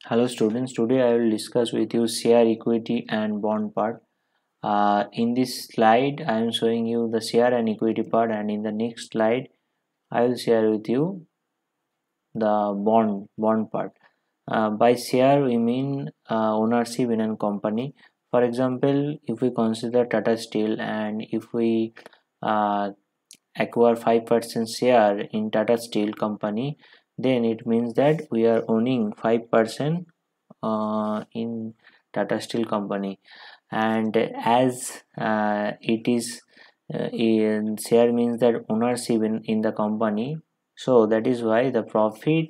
Hello students, today I will discuss with you share equity and bond part. In this slide I am showing you the share and equity part, and in the next slide I will share with you the bond part. By share we mean ownership in a company. For example, if we consider Tata Steel and if we uh, acquire 5% share in Tata Steel company, then it means that we are owning 5% in Tata Steel company. And as it is in share means that ownership in the company, so that is why the profit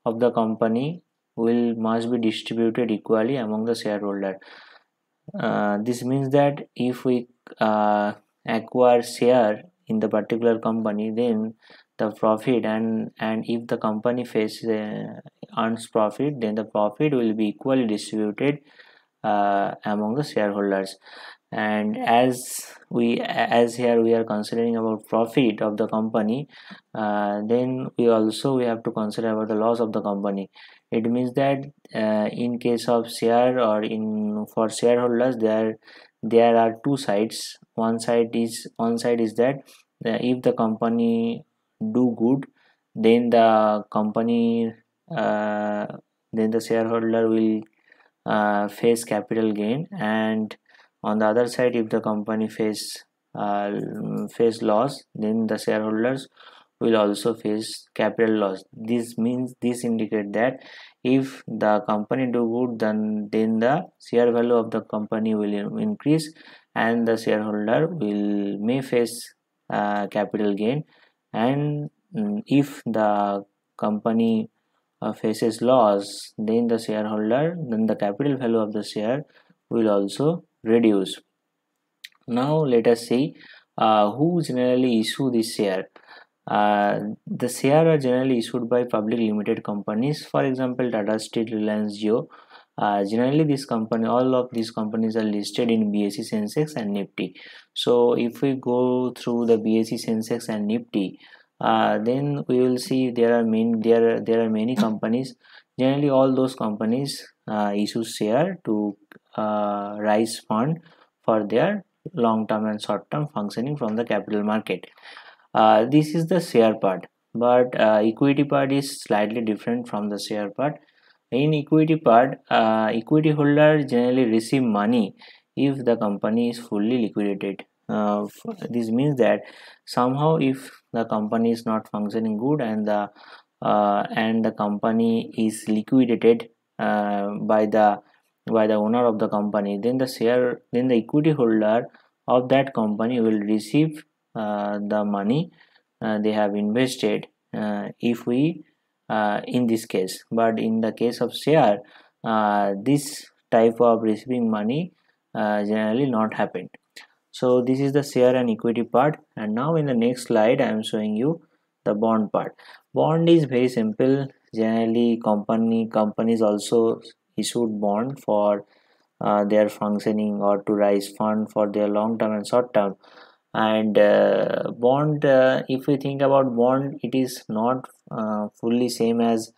of the company will must be distributed equally among the shareholder. This means that if we acquire share in the particular company, then the profit and if the company faces earns profit, then the profit will be equally distributed among the shareholders. And as here we are considering about profit of the company, then we have to consider about the loss of the company. It means that in case of share or in for shareholders, there are two sides. One side is that if the company do good, then uh, the shareholder will face capital gain, and on the other side, if the company face loss, then the shareholders will also face capital loss. This indicate that if the company do good, then the share value of the company will increase, and the shareholder will may face capital gain. And if the company faces loss, then the capital value of the share will also reduce. Now let us see who generally issue this share. The share are generally issued by public limited companies. For example, Tata Steel, Reliance Jio. Generally, all of these companies are listed in BSE Sensex and Nifty. So, if we go through the BSE Sensex and Nifty, then we will see there are many companies. Generally, all those companies issue share to raise fund for their long term and short term functioning from the capital market. This is the share part, but equity part is slightly different from the share part. In equity part, equity holder generally receive money if the company is fully liquidated. This means that somehow if the company is not functioning good and the company is liquidated by the owner of the company, then the equity holder of that company will receive the money they have invested, if we in this case. But in the case of share, this type of receiving money generally not happened. So this is the share and equity part, and now in the next slide I am showing you the bond part. Bond is very simple. Generally companies also issued bond for their functioning or to raise fund for their long term and short term. And bond, if we think about bond, it is not fully same as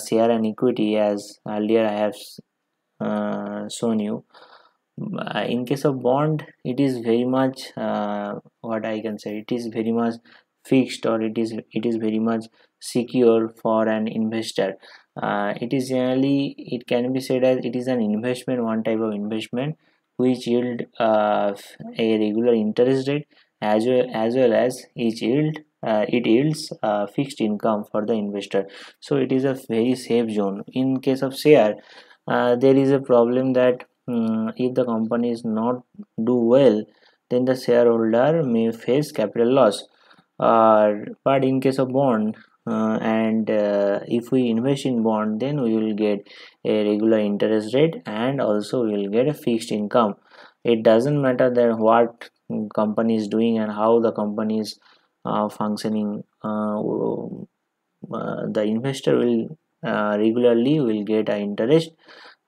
share and equity, as earlier I have shown you. In case of bond, it is very much what I can say, it is very much fixed, or it is very much secure for an investor. It can be said as it is an investment, one type of investment which yield a regular interest rate, as well as it yields fixed income for the investor. So it is a very safe zone. In case of share, there is a problem that if the company is not do well, then the shareholder may face capital loss. But in case of bond, and if we invest in bond, then we will get a regular interest rate, and also we will get a fixed income. It doesn't matter that what company is doing and how the company is functioning. The investor will regularly will get a interest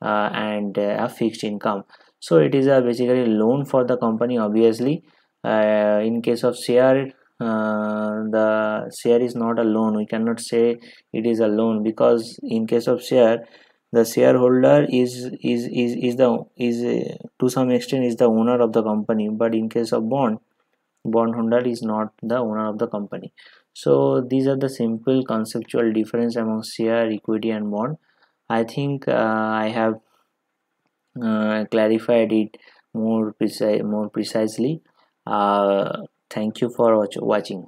and a fixed income. So it is a basically loan for the company, obviously. In case of share, the share is not a loan. We cannot say it is a loan, because in case of share, the shareholder is to some extent is the owner of the company, but in case of bondholder is not the owner of the company. So these are the simple conceptual difference among share, equity, and bond. I think I have clarified it more precisely. Thank you for watching.